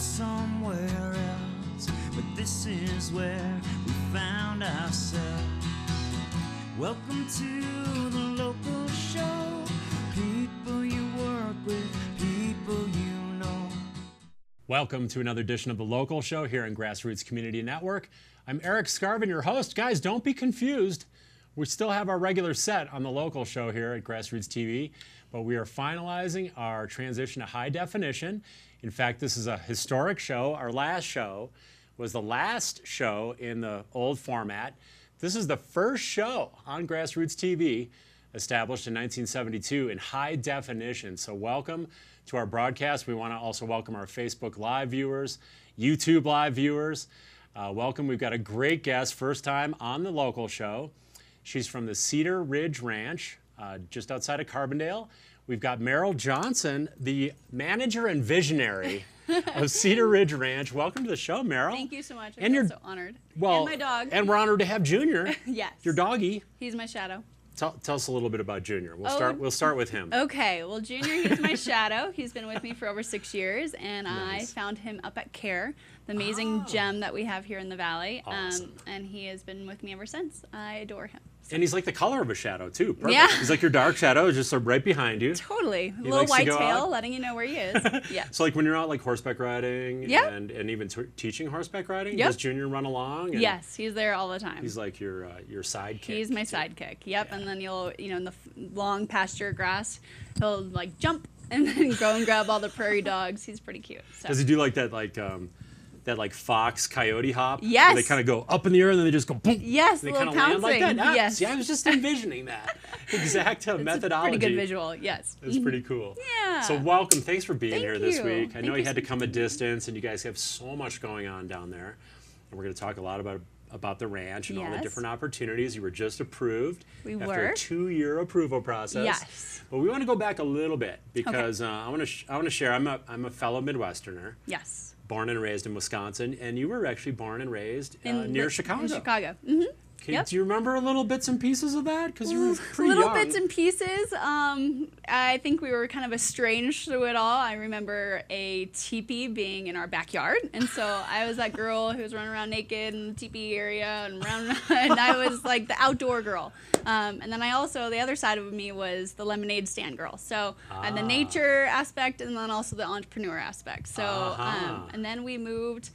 somewhere else, but this is where we found ourselves. Welcome to the local show. People you work with, people you know. Welcome to another edition of the Local Show here on Grassroots Community Network. I'm Erik Skarvan, your host. Guys, don't be confused. We still have our regular set on the Local Show here at Grassroots TV, but we are finalizing our transition to high definition. In fact, this is a historic show. Our last show was the last show in the old format. This is the first show on Grassroots TV established in 1972 in high definition. So welcome to our broadcast. We want to also welcome our Facebook Live viewers, YouTube Live viewers. Welcome. We've got a great guest, first time on the Local Show. She's from the Cedar Ridge Ranch, just outside of Carbondale. We've got Meryl Johnson, the manager and visionary of Cedar Ridge Ranch. Welcome to the show, Meryl. Thank you so much. I'm so honored. Well, and my dog. And we're honored to have Junior. Yes. Your doggy. He's my shadow. Tell us a little bit about Junior. We'll start with him. Okay. Well, Junior, he's my shadow. He's been with me for over 6 years, and Nice. I found him up at Care, the amazing gem that we have here in the valley. Awesome. And he has been with me ever since. I adore him. And he's like the color of a shadow, too. Perfect. Yeah. He's like your dark shadow, just sort of right behind you. Totally. A little likes to white go tail, out. letting you know where he is. Yeah. So like when you're out like horseback riding Yeah. and even teaching horseback riding, Yep. does Junior run along? And Yes, he's there all the time. He's like your sidekick. He's my sidekick. Yep. Yeah. And then in the long pasture grass, he'll like jump and then go and grab all the prairie dogs. He's pretty cute. So. Does he do like that like fox coyote hop? Yes. Where they kind of go up in the air and then they just go boom. Yes, And a they little kind of land like that. pouncing. Ah, Yes. See, I was just envisioning that exact methodology. Pretty good visual, yes. It's pretty cool. Yeah. So welcome. Thanks for being Thank here this you. week. I Thank know you you had to so come a distance, and you guys have so much going on down there. And we're going to talk a lot about the ranch and all the Yes. different opportunities. You were just approved We after were. a 2-year approval process. Yes. But we want to go back a little bit because I want to share. I'm a fellow Midwesterner. Yes. Born and raised in Wisconsin, and you were actually born and raised near Chicago. In Chicago. Mm-hmm. Yep. Do you remember little bits and pieces of that? Because you were pretty Little young. bits and pieces. I think we were kind of estranged through it all. I remember a teepee being in our backyard, and so I was that girl who was running around naked in the teepee area and and I was like the outdoor girl. And then I also, the other side of me was the lemonade stand girl. So and the nature aspect, and then also the entrepreneur aspect. So and then we moved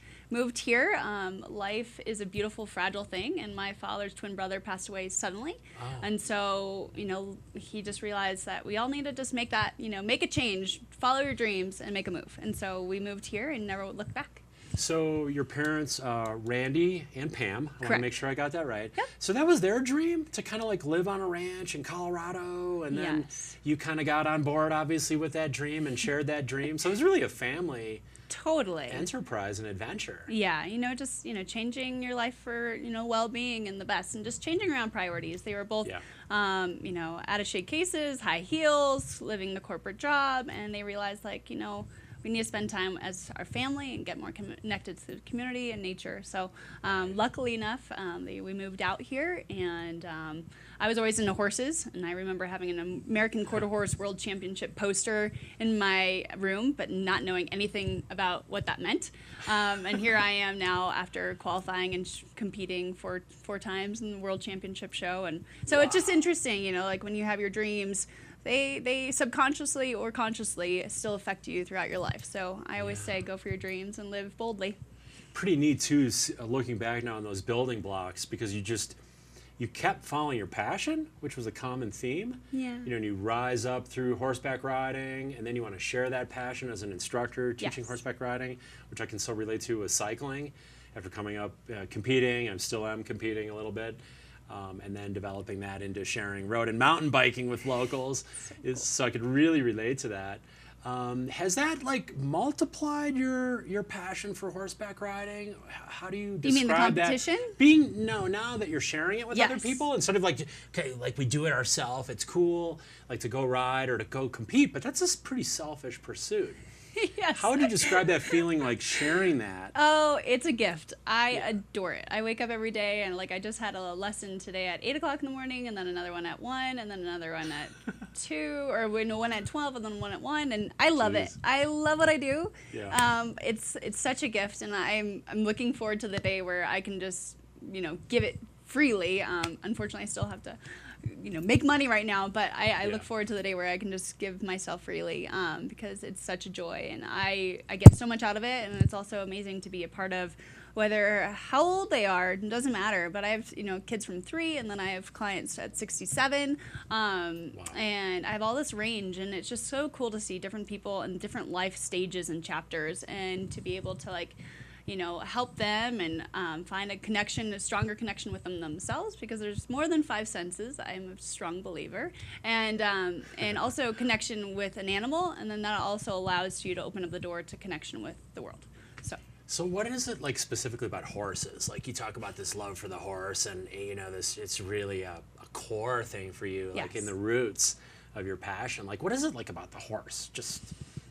here. Life is a beautiful, fragile thing, and my father's twin brother passed away suddenly. And so, he just realized that we all need to just make that, make a change, follow your dreams, and make a move. And so we moved here and never looked back. So your parents, Randy and Pam, I want to Correct. make sure I got that right. Yep. So that was their dream, to kind of like live on a ranch in Colorado, and then Yes. you kind of got on board, obviously, with that dream and shared that dream. So it was really a family Totally. enterprise and adventure. Yeah, just, changing your life for, well-being and the best, and just changing around priorities. They were both, Yeah. out-of-shape cases, high heels, living the corporate job, and they realized, we need to spend time as our family and get more connected to the community and nature. So luckily enough, we moved out here, and I was always into horses, and I remember having an American Quarter Horse World Championship poster in my room, but not knowing anything about what that meant. And here I am now after qualifying and competing four times in the World Championship show. And so It's just interesting, like when you have your dreams, they subconsciously or consciously still affect you throughout your life. So I always say go for your dreams and live boldly. Pretty neat, too, looking back now on those building blocks, because you kept following your passion, which was a common theme. Yeah. And you rise up through horseback riding, and then you want to share that passion as an instructor teaching Yes. horseback riding, which I can still relate to with cycling. After coming up competing, I still am competing a little bit. And then developing that into sharing road and mountain biking with locals. So I could really relate to that. Has that multiplied your passion for horseback riding? How do you describe mean the competition? that? Now that you're sharing it with other Yes. people, instead of we do it ourselves, it's cool, to go ride or to go compete, but that's a pretty selfish pursuit. Yes. How would you describe that feeling, sharing that? Oh, it's a gift. I adore it. I wake up every day and I just had a lesson today at 8 o'clock in the morning, and then another one at 1, and then another one at 2, or one at 12, and then one at 1, and I love it. I love what I do. Yeah. It's such a gift, and I'm looking forward to the day where I can just, give it freely. Unfortunately, I still have to, make money right now, but I look forward to the day where I can just give myself freely, because it's such a joy, and I get so much out of it, and it's also amazing to be a part of. Whether how old they are, it doesn't matter. But I have, kids from 3, and then I have clients at 67, and I have all this range, and it's just so cool to see different people in different life stages and chapters, and to be able to help them and find a stronger connection with them themselves, because there's more than 5 senses. I'm a strong believer, and also connection with an animal, and then that also allows you to open up the door to connection with the world. So what is it like specifically about horses? Like you talk about this love for the horse, and it's really a core thing for you, like in the roots of your passion. Like what is it like about the horse, just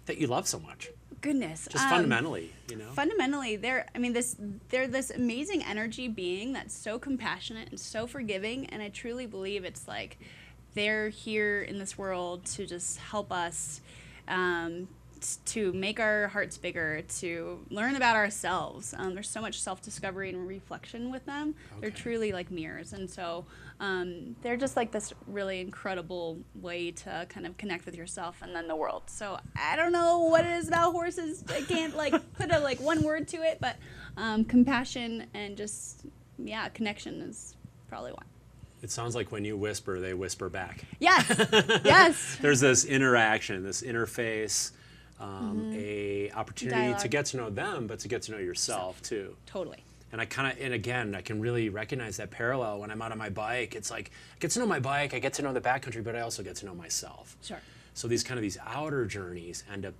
that you love so much? Goodness, just fundamentally, Fundamentally, they're this amazing energy being that's so compassionate and so forgiving, and I truly believe it's like they're here in this world to just help us. To make our hearts bigger, to learn about ourselves. There's so much self-discovery and reflection with them. Okay. They're truly like mirrors, and so they're just like this really incredible way to kind of connect with yourself and then the world. So I don't know what it is about horses. I can't put a one word to it, but compassion and just connection is probably one. It sounds like when you whisper, they whisper back. Yes, yes. There's this interaction, this interface. A opportunity Dialogue. to get to know them, but to get to know yourself too. Totally. And I can really recognize that parallel when I'm out on my bike. It's like I get to know my bike, I get to know the backcountry, but I also get to know myself. Sure. So these outer journeys end up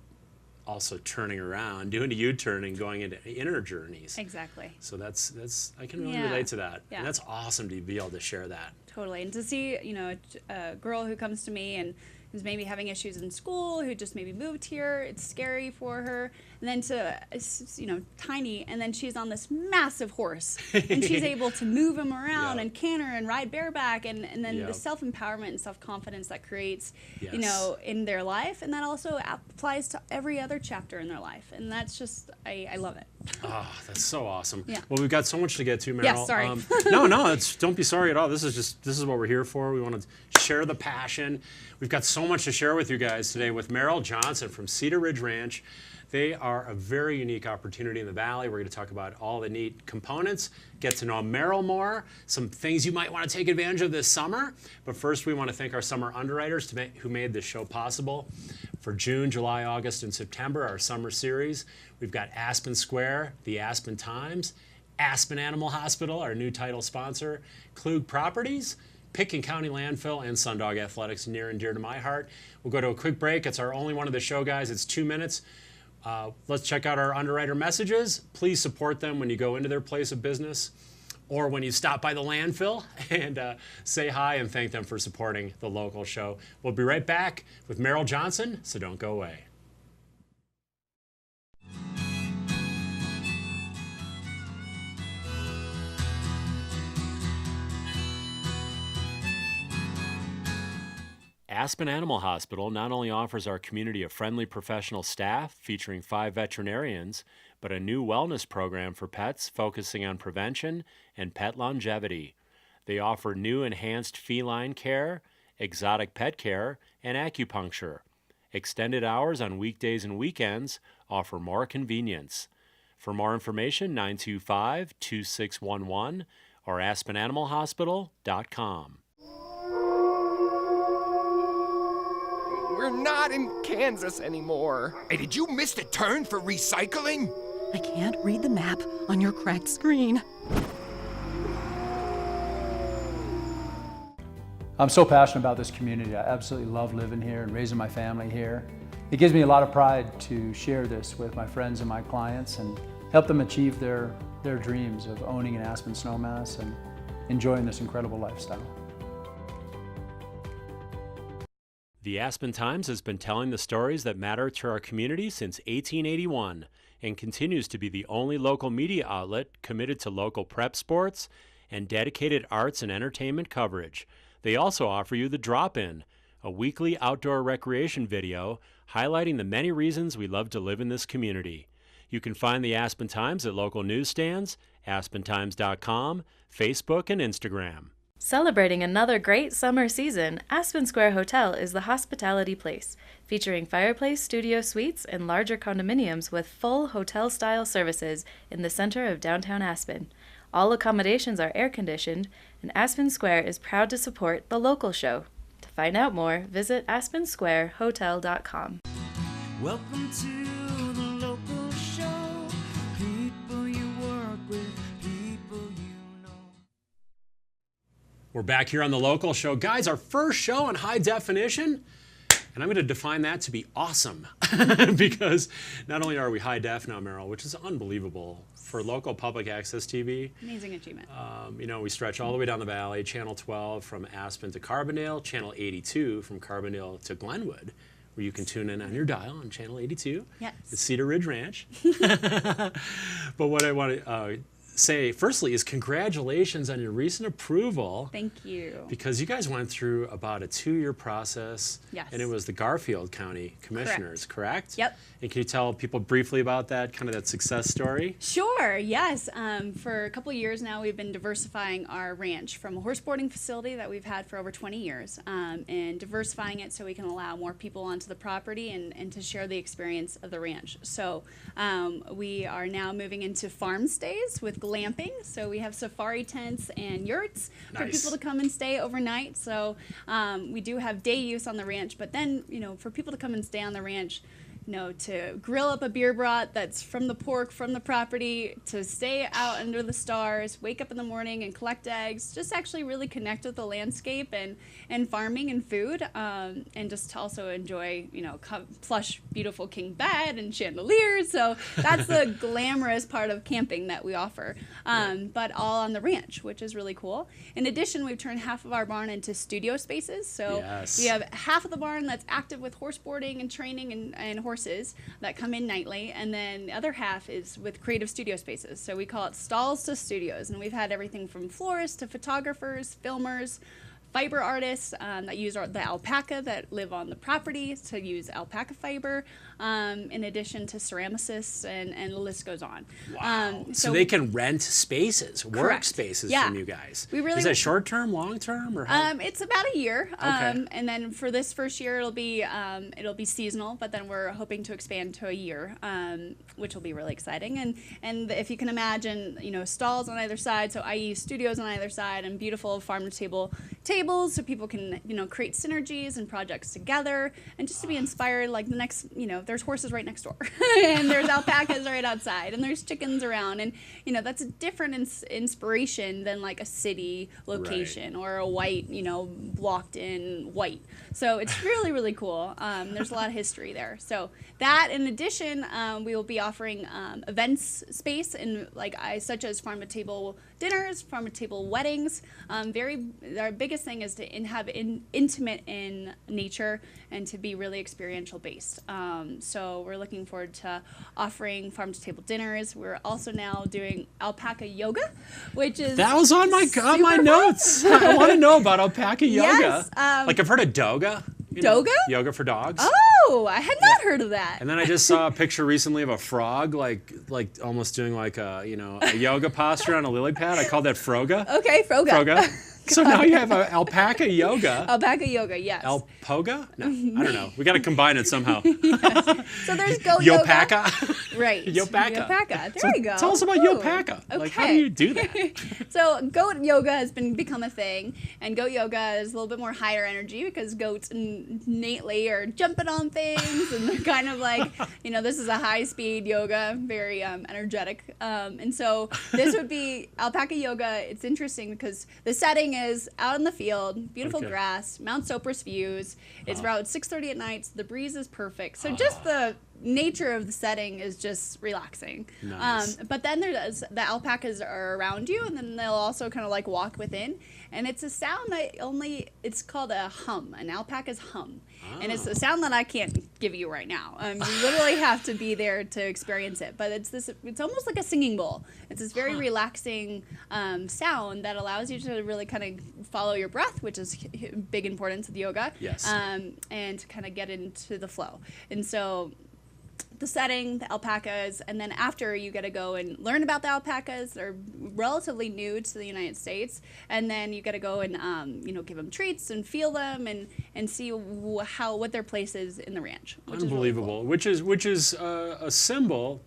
also turning around, doing a U-turn and going into inner journeys. Exactly. So that's I can really relate to that. Yeah. And that's awesome to be able to share that. Totally. And to see, a girl who comes to me and who's maybe having issues in school, who just maybe moved here, it's scary for her, and then tiny, and then she's on this massive horse, and she's able to move him around and canter and ride bareback, and then the self-empowerment and self-confidence that creates, in their life, and that also applies to every other chapter in their life, and that's just, I love it. Oh, that's so awesome. Yeah. Well, we've got so much to get to, Meryl. Yes, sorry. No, don't be sorry at all. This is what we're here for. We want to share the passion. We've got so much to share with you guys today with Meryl Johnson from Cedar Ridge Ranch. They are a very unique opportunity in the Valley. We're going to talk about all the neat components, get to know Meryl more, some things you might want to take advantage of this summer. But first, we want to thank our summer underwriters who made this show possible. For June, July, August, and September, our summer series, we've got Aspen Square, the Aspen Times, Aspen Animal Hospital, our new title sponsor, Klug Properties, Pitkin County Landfill, and Sundog Athletics, near and dear to my heart. We'll go to a quick break. It's our only one of the show, guys. It's 2 minutes. Let's check out our underwriter messages. Please support them when you go into their place of business or when you stop by the landfill, and say hi and thank them for supporting the local show. We'll be right back with Meryl Johnson, so don't go away. Aspen Animal Hospital not only offers our community a friendly professional staff featuring 5 veterinarians, but a new wellness program for pets focusing on prevention and pet longevity. They offer new enhanced feline care, exotic pet care, and acupuncture. Extended hours on weekdays and weekends offer more convenience. For more information, 925-2611 or aspenanimalhospital.com. We're not in Kansas anymore. Hey, did you miss the turn for recycling? I can't read the map on your cracked screen. I'm so passionate about this community. I absolutely love living here and raising my family here. It gives me a lot of pride to share this with my friends and my clients and help them achieve their dreams of owning an Aspen snowmass and enjoying this incredible lifestyle. The Aspen Times has been telling the stories that matter to our community since 1881 and continues to be the only local media outlet committed to local prep sports and dedicated arts and entertainment coverage. They also offer you the drop-in, a weekly outdoor recreation video highlighting the many reasons we love to live in this community. You can find the Aspen Times at local newsstands, aspentimes.com, Facebook, and Instagram. Celebrating another great summer season, Aspen Square Hotel is the hospitality place, featuring fireplace studio suites and larger condominiums with full hotel-style services in the center of downtown Aspen. All accommodations are air-conditioned, and Aspen Square is proud to support the local show. To find out more, visit aspensquarehotel.com. Welcome to the local show. People you work with, people you know. We're back here on the local show. Guys, our first show on high definition, and I'm going to define that to be awesome because not only are we high def now, Meryl, which is unbelievable for local public access TV. Amazing achievement. You know, we stretch all the way down the valley, Channel 12 from Aspen to Carbondale, Channel 82 from Carbondale to Glenwood, where you can tune in on your dial on Channel 82. Yes. It's Cedar Ridge Ranch. But what I want to say, firstly, is congratulations on your recent approval. Thank you. Because you guys went through about a 2-year process. Yes. And it was the Garfield County Commissioners, correct? Yep. And can you tell people briefly about that, kind of that success story? Sure, yes. For a couple of years now, we've been diversifying our ranch from a horse boarding facility that we've had for over 20 years and diversifying it so we can allow more people onto the property and to share the experience of the ranch. So we are now moving into farm stays with glamping. So we have safari tents and yurts for people to come and stay overnight. So we do have day use on the ranch, but then, you know, for people to come and stay on the ranch, you know, to grill up a beer brat that's from the pork, from the property, to stay out under the stars, wake up in the morning and collect eggs, just actually really connect with the landscape and farming and food, and just to also enjoy, you know, plush, beautiful king bed and chandeliers. So that's the glamorous part of camping that we offer, but all on the ranch, which is really cool. In addition, we've turned half of our barn into studio spaces. So we have half of the barn that's active with horse boarding and training and horses that come in nightly, and then the other half is with creative studio spaces. So we call it stalls to studios, and we've had everything from florists to photographers, filmers, fiber artists that use the alpaca that live on the property to use alpaca fiber, in addition to ceramicists, and the list goes on. Wow. So they can rent spaces, Correct. workspaces Yeah. from you guys. Is that short term, long term, or how? It's about a year, Okay. and then for this first year it'll be seasonal, but then we're hoping to expand to a year, which will be really exciting. And if you can imagine, you know, stalls on either side, so i.e. studios on either side, and beautiful farm to table tables so people can, you know, create synergies and projects together, and just to be inspired. Like the next, you know, there's horses right next door and there's alpacas right outside, and there's chickens around, and, you know, that's a different inspiration than like a city location or a white, you know, blocked in white. So it's really, really cool. There's a lot of history there. So that, in addition, we will be offering events space in such as farm to table dinners, farm to table weddings. Our biggest thing is to have intimate in nature and to be really experiential based. So we're looking forward to offering farm to table dinners. We're also now doing Alpaca Yoga, which is that was on my notes. I want to know about Alpaca Yoga. Yes, like I've heard of Doga. Doga? Yoga for dogs. Oh, I had not heard of that. And then I just saw a picture recently of a frog, like almost doing like a yoga posture on a lily pad. I called that Froga. Okay, Froga. So now you have Alpaca Yoga. Alpaca Yoga, yes. Alpoga? No, I don't know. We got to combine it somehow. Yes. So there's Goat Yoga. Yopaca? Right. Yopaca. There you go. Tell us about Yopaca. Okay. Like, how do you do that? So Goat Yoga has become a thing, and Goat Yoga is a little bit more higher energy because goats innately are jumping on things, and they're kind of like, you know, this is a high-speed yoga, very energetic. And so this would be Alpaca Yoga. It's interesting because the setting is out in the field, beautiful grass, Mount Sopris views. It's around 6:30 at night. So the breeze is perfect. So just the nature of the setting is just relaxing. Nice. But then the alpacas are around you, and then they'll also kind of like walk within. And it's a sound that it's called a hum, an alpaca's hum. And it's a sound that I can't give you right now. You literally have to be there to experience it. But it's almost like a singing bowl. It's this very relaxing sound that allows you to really kind of follow your breath, which is big importance of yoga. Yes. And to kind of get into the flow. And so the setting, the alpacas, and then after you get to go and learn about the alpacas. They're relatively new to the United States, and then you get to go and give them treats and feel them and see what their place is in the ranch. Which Unbelievable. Is really cool. Which is a symbol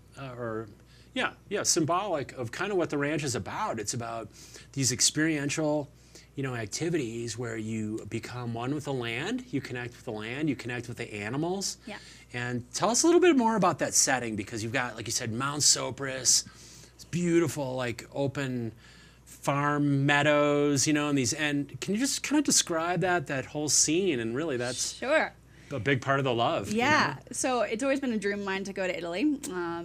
symbolic of kind of what the ranch is about. It's about these experiential activities where you become one with the land, you connect with the land, you connect with the animals. Yeah. And tell us a little bit more about that setting, because you've got, like you said, Mount Sopris, it's beautiful, like open farm meadows, and can you just kind of describe that whole scene? And really that's Sure. a big part of the love. Yeah. So it's always been a dream of mine to go to Italy, in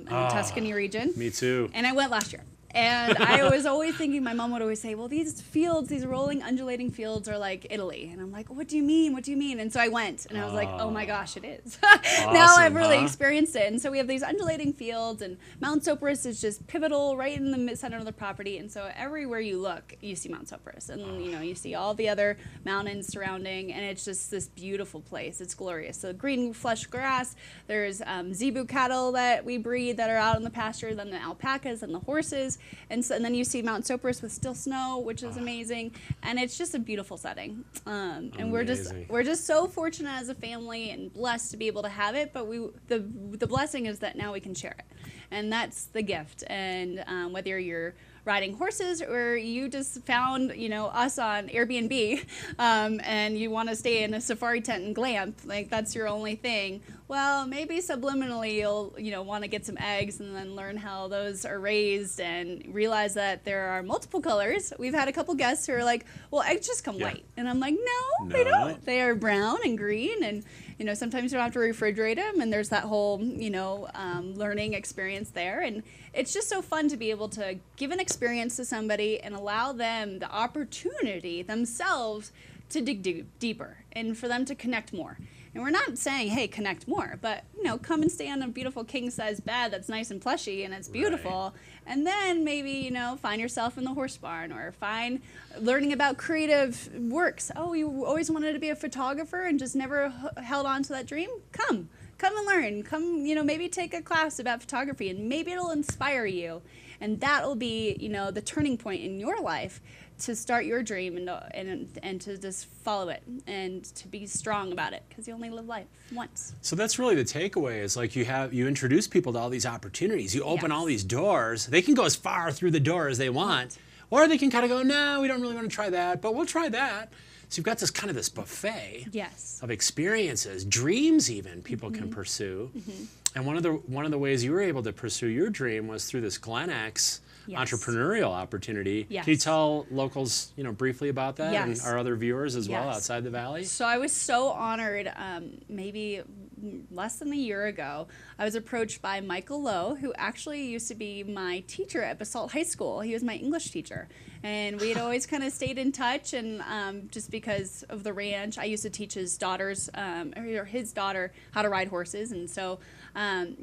the Tuscany region. Me too. And I went last year. And I was always thinking, my mom would always say, well, these fields, these rolling, undulating fields are like Italy. And I'm like, what do you mean? What do you mean? And so I went, and I was like, oh my gosh, it is. Now I've really experienced it. And so we have these undulating fields, and Mount Sopris is just pivotal right in the center of the property. And so everywhere you look, you see Mount Sopris. And, you see all the other mountains surrounding, and it's just this beautiful place. It's glorious. So green, lush grass. There's zebu cattle that we breed that are out in the pasture, then the alpacas and the horses. And then you see Mount Sopris with still snow, which is amazing, and it's just a beautiful setting. And we're just so fortunate as a family and blessed to be able to have it. But the blessing is that now we can share it, and that's the gift. And whether you're riding horses or you just found us on Airbnb and you want to stay in a safari tent and glamp, like that's your only thing, well, maybe subliminally you'll want to get some eggs and then learn how those are raised and realize that there are multiple colors. We've had a couple guests who are like, well, eggs just come white, and I'm like, no, they don't. They are brown and green, and sometimes you don't have to refrigerate them, and there's that whole learning experience there. And it's just so fun to be able to give an experience to somebody and allow them the opportunity themselves to dig deeper and for them to connect more. And we're not saying, hey, connect more, but, come and stay on a beautiful king-size bed that's nice and plushy and it's beautiful. Right. And then maybe, find yourself in the horse barn, or learning about creative works. Oh, you always wanted to be a photographer and just never held on to that dream? Come and learn. Come, maybe take a class about photography, and maybe it'll inspire you. And that'll be, the turning point in your life to start your dream and to just follow it and to be strong about it, because you only live life once. So that's really the takeaway, is like you introduce people to all these opportunities. You open all these doors. They can go as far through the door as they want, or they can kind of go, no, we don't really want to try that, but we'll try that. So you've got this buffet of experiences, dreams even people can pursue. And one of the ways you were able to pursue your dream was through this GlenX entrepreneurial opportunity. Can you tell locals, briefly about that, and our other viewers as well outside the Valley? So I was so honored. Maybe less than a year ago, I was approached by Michael Lowe, who actually used to be my teacher at Basalt High School. He was my English teacher, and we had always kind of stayed in touch. And just because of the ranch, I used to teach his daughter how to ride horses, and so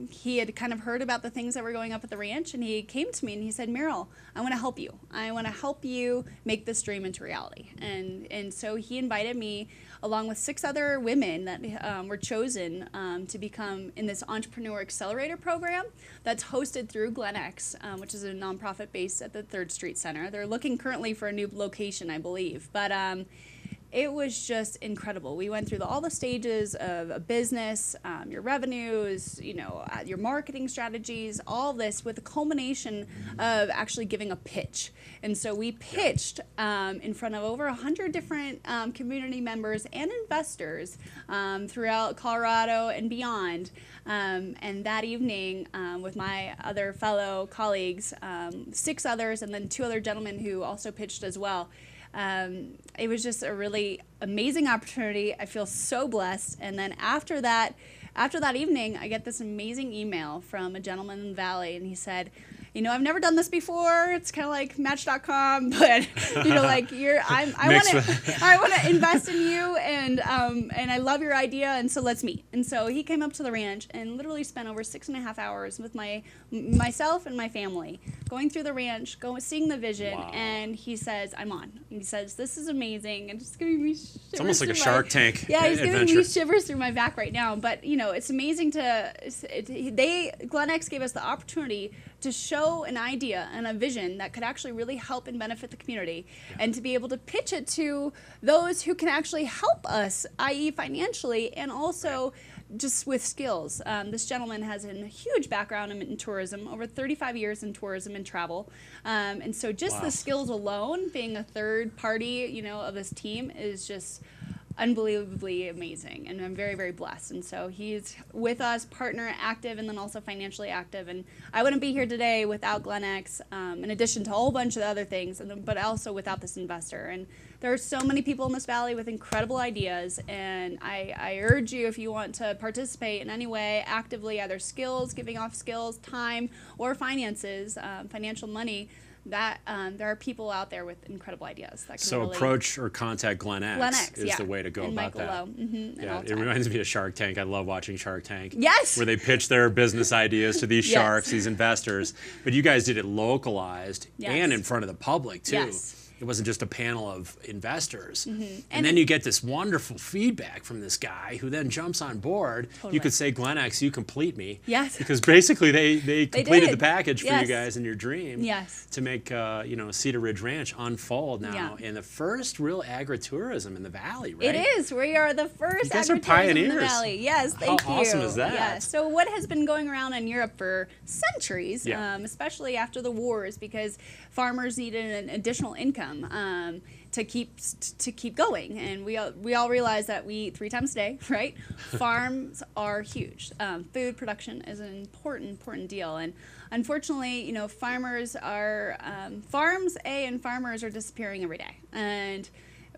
he had kind of heard about the things that were going up at the ranch, and he came to me and he said, Meryl, I want to help you. I want to help you make this dream into reality. And so he invited me, along with 6 other women that were chosen to become in this Entrepreneur Accelerator program that's hosted through GlenX, which is a nonprofit based at the 3rd Street Center. They're looking currently for a new location, I believe. But it was just incredible. We went through all the stages of a business, your revenues, your marketing strategies, all this, with a culmination of actually giving a pitch. And so we pitched in front of over 100 different community members and investors throughout Colorado and beyond. And that evening, with my other fellow colleagues, 6 others, and then 2 other gentlemen who also pitched as well, it was just a really amazing opportunity. I feel so blessed. And then after that, after that evening, I get this amazing email from a gentleman in the Valley, and he said, you know, I've never done this before. It's kind of like Match.com, but you know, like I want to invest in you, and I love your idea, and so let's meet. And so he came up to the ranch and literally spent over 6.5 hours with myself and my family, going through the ranch, seeing the vision, and he says, I'm on. And he says, this is amazing, and it's giving me shivers. It's almost like a Shark Tank. Yeah, he's adventure. giving me shivers through my back right now. But you know, it's amazing GlenX gave us the opportunity to show an idea and a vision that could actually really help and benefit the community, and to be able to pitch it to those who can actually help us, i.e. financially, and also just with skills. This gentleman has a huge background in tourism, over 35 years in tourism and travel. And so just the skills alone, being a third party, you know, of this team is just unbelievably amazing, and I'm very, very blessed. And so he's with us, partner active, and then also financially active. And I wouldn't be here today without GlenX, in addition to a whole bunch of other things, but also without this investor. And there are so many people in this valley with incredible ideas, and I urge you, if you want to participate in any way actively, either skills, giving off skills, time, or finances, financial money, that there are people out there with incredible ideas. That can so really approach or contact GlenX is the way to go and about Michael that. Lowe. Mm-hmm, Yeah, it reminds me of Shark Tank. I love watching Shark Tank. Yes. Where they pitch their business ideas to these sharks, these investors. But you guys did it localized and in front of the public too. Yes. It wasn't just a panel of investors. Mm-hmm. And then you get this wonderful feedback from this guy who then jumps on board. Totally. You could say, GlenX, you complete me. Yes. Because basically they completed the did. package for Yes. you guys in your dream. Yes. To make Cedar Ridge Ranch unfold now in the first real agritourism in the valley, right? It is. We are the first You guys are agritourism pioneers. in the valley. Yes, thank you. How awesome is that? Yeah. So what has been going around in Europe for centuries, Yeah. especially after the wars, because farmers needed an additional income to keep going, and we all realize that we eat 3 times a day, right? Farms are huge. Food production is an important deal, and unfortunately, you know, farmers and farmers are disappearing every day, and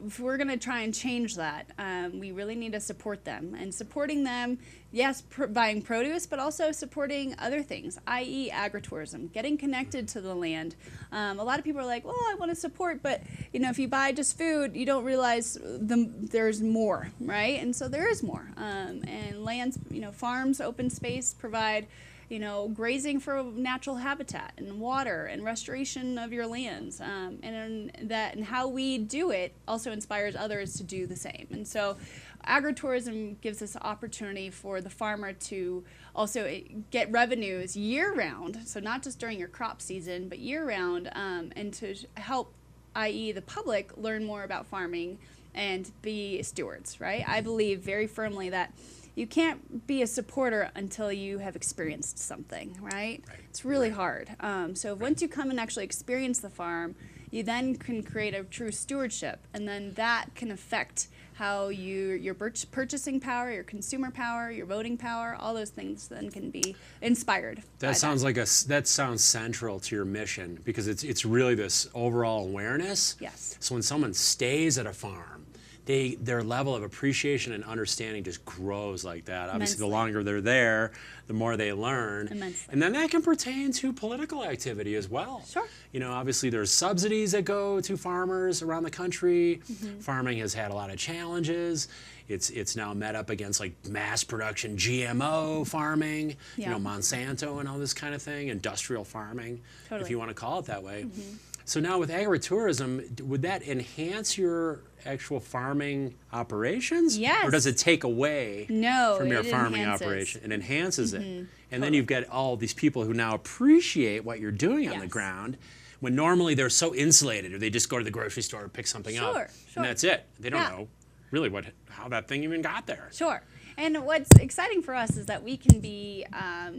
if we're going to try and change that, we really need to support them. And supporting them, yes, buying produce, but also supporting other things, i.e. agritourism, getting connected to the land. A lot of people are like, well, I want to support, but you know, if you buy just food, you don't realize there's more, right? And so there is more. And lands, you know, farms, open space provide, you know, grazing for natural habitat and water and restoration of your lands, and how we do it also inspires others to do the same. And so agritourism gives us opportunity for the farmer to also get revenues year-round, so not just during your crop season, but year-round, and to help, i.e. the public, learn more about farming and be stewards, right? I believe very firmly that you can't be a supporter until you have experienced something, right? It's really hard. So once you come and actually experience the farm, you then can create a true stewardship, and then that can affect how your purchasing power, your consumer power, your voting power, all those things then can be inspired. That sounds that sounds central to your mission, because it's really this overall awareness. Yes. So when someone stays at a farm, their level of appreciation and understanding just grows like that. Obviously, the longer they're there, the more they learn. Immensely. And then that can pertain to political activity as well. Sure. You know, obviously there's subsidies that go to farmers around the country. Mm-hmm. Farming has had a lot of challenges. It's now met up against like mass production GMO farming, you know, Monsanto and all this kind of thing, industrial farming, if you want to call it that way. Mm-hmm. So now with agritourism, would that enhance your actual farming operations? Yes. Or does it take away from your farming enhances. operation? It enhances it. And then you've got all these people who now appreciate what you're doing on the ground, when normally they're so insulated, or they just go to the grocery store and pick something up. And that's it. They don't know really how that thing even got there. Sure. And what's exciting for us is that we can be,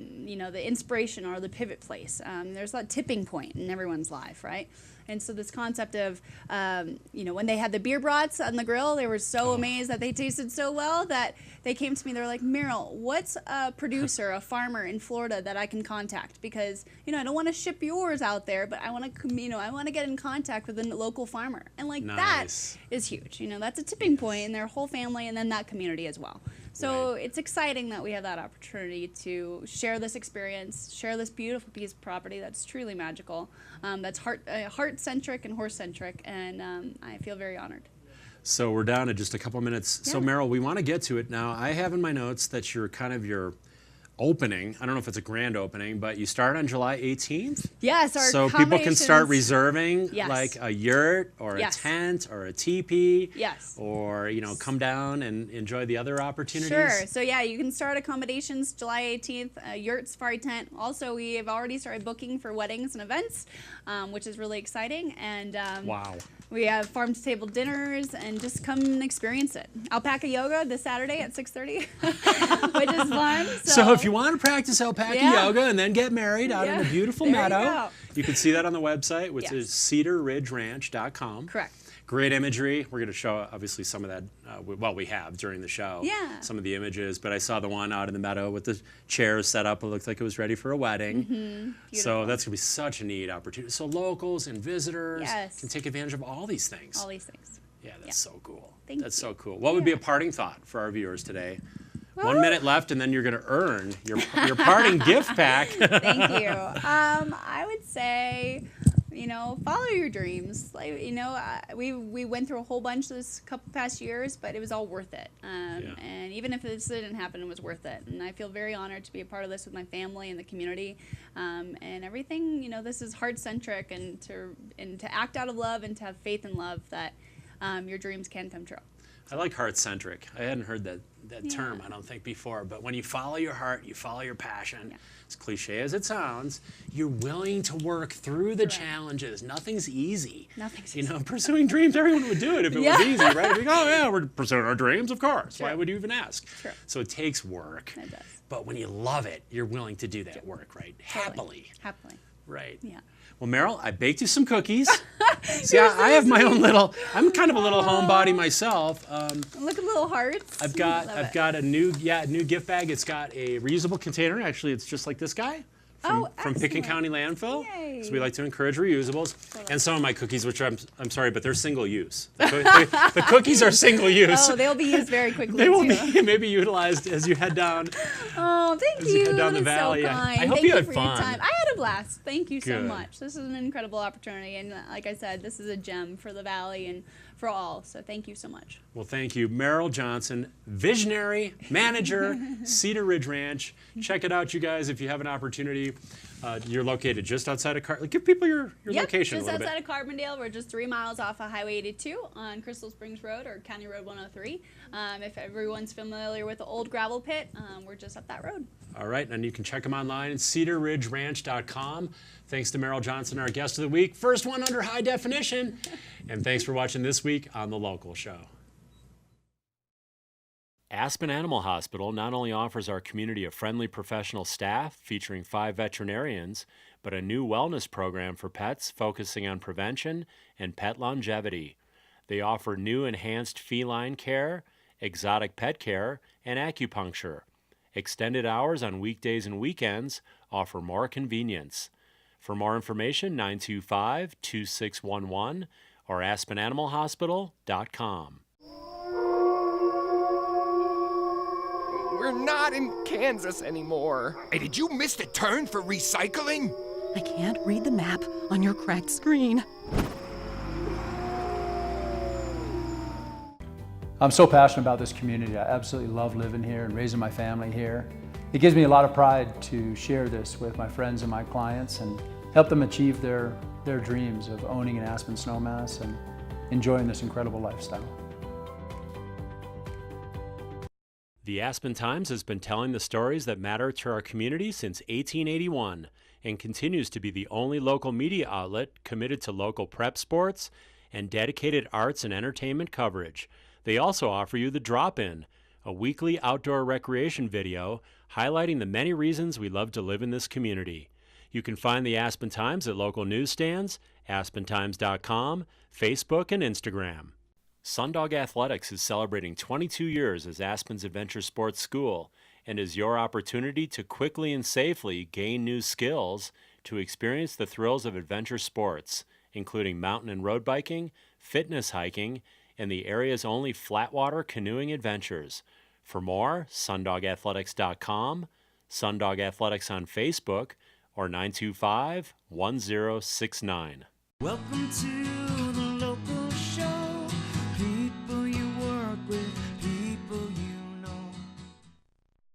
you know, the inspiration or the pivot place. There's a tipping point in everyone's life, right? And so this concept of, you know, when they had the beer brats on the grill, they were so amazed that they tasted so well that they came to me. They were like, Meryl, what's a producer, a farmer in Florida that I can contact? Because, you know, I don't want to ship yours out there, but I want to, you know, I want to get in contact with a local farmer. And like that is huge. You know, that's a tipping point in their whole family and then that community as well. So it's exciting that we have that opportunity to share this experience, share this beautiful piece of property that's truly magical, that's heart-centric and horse-centric, and I feel very honored. So we're down to just a couple minutes. So Meryl, we want to get to it now. I have in my notes that you're kind of your opening. I don't know if it's a grand opening, but you start on July 18th. Yes, our so people can start accommodations- reserving Yes. like a yurt or a Yes. tent or a teepee. Yes. Or, you know, come down and enjoy the other opportunities. Sure. So yeah, you can start accommodations July 18th, yurt, safari tent. Also, we have already started booking for weddings and events, which is really exciting. And Wow. we have farm to table dinners, and just come and experience it. Alpaca Yoga this Saturday at 6:30, which is fun. So if you want to practice Alpaca Yeah. Yoga and then get married out in a beautiful There you meadow, go. you can see that on the website, which Yes. is cedarridgeranch.com. Correct. Great imagery. We're going to show obviously some of that. We have during the show. Yeah. Some of the images, but I saw the one out in the meadow with the chairs set up. It looked like it was ready for a wedding. So Beautiful. that's going to be such a neat opportunity. So locals and visitors Yes. can take advantage of all these things. All these things. Yeah, that's so cool. Thank That's you. so cool. What would be a Yeah. parting thought for our viewers today? 1 minute left, and then you're going to earn your parting gift pack. Thank you. I would say, follow your dreams. Like, we went through a whole bunch this couple past years, but it was all worth it. And even if this didn't happen, it was worth it. And I feel very honored to be a part of this with my family and the community, and everything. This is heart-centric, and to act out of love and to have faith in love that your dreams can come true. I like heart-centric. I hadn't heard that term, I don't think, before. But when you follow your heart, you follow your passion. Yeah. As cliche as it sounds, you're willing to work through the challenges. Nothing's easy. Nothing's Pursuing dreams, everyone would do it if it was easy, right? Like, oh, yeah, we're pursuing our dreams, of course. Why would you even ask? Sure. So it takes work. It does. But when you love it, you're willing to do that work, right? Happily. Happily. Right. Yeah. Well, Meryl, I baked you some cookies. See, I have my own I'm kind of a little homebody myself. Look at little hearts. I've Love it. got a new gift bag. It's got a reusable container. Actually, it's just like this guy from Picken excellent. County Landfill. Yay. So we like to encourage reusables. And some of my cookies, which I'm sorry, but they're single use. The cookies are single use. Oh, they'll be used very quickly. They will too. be maybe utilized as you head down. Oh, thank As you you. head down the That's valley. so I kind. hope Thank you had for fun. Your time. I had a blast. Thank you so Good. much. This is an incredible opportunity, and like I said, this is a gem for the valley and for all. So thank you so much. Well, thank you, Meryl Johnson, visionary manager, Cedar Ridge Ranch. Check it out, you guys, if you have an opportunity. You're located just outside of give people your location a just little outside bit. of Carbondale. We're just 3 miles off of Highway 82 on Crystal Springs Road or County Road 103. If everyone's familiar with the old gravel pit, we're just up that road. All right, and you can check them online at cedarridgeranch.com. Thanks to Meryl Johnson, our guest of the week. First one under high definition. And thanks for watching this week on The Local Show. Aspen Animal Hospital not only offers our community a friendly professional staff featuring 5 veterinarians, but a new wellness program for pets focusing on prevention and pet longevity. They offer new enhanced feline care, exotic pet care, and acupuncture. Extended hours on weekdays and weekends offer more convenience. For more information, 925-2611 or aspenanimalhospital.com. We're not in Kansas anymore. Hey, did you miss the turn for recycling? I can't read the map on your cracked screen. I'm so passionate about this community. I absolutely love living here and raising my family here. It gives me a lot of pride to share this with my friends and my clients and help them achieve their dreams of owning an Aspen snowmass and enjoying this incredible lifestyle. The Aspen Times has been telling the stories that matter to our community since 1881 and continues to be the only local media outlet committed to local prep sports and dedicated arts and entertainment coverage. They also offer you The Drop-In, a weekly outdoor recreation video highlighting the many reasons we love to live in this community. You can find the Aspen Times at local newsstands, aspentimes.com, Facebook, and Instagram. Sundog Athletics is celebrating 22 years as Aspen's adventure sports school and is your opportunity to quickly and safely gain new skills to experience the thrills of adventure sports, including mountain and road biking, fitness hiking, and the area's only flatwater canoeing adventures. For more, sundogathletics.com, Sundog Athletics on Facebook, or 925-1069. Welcome to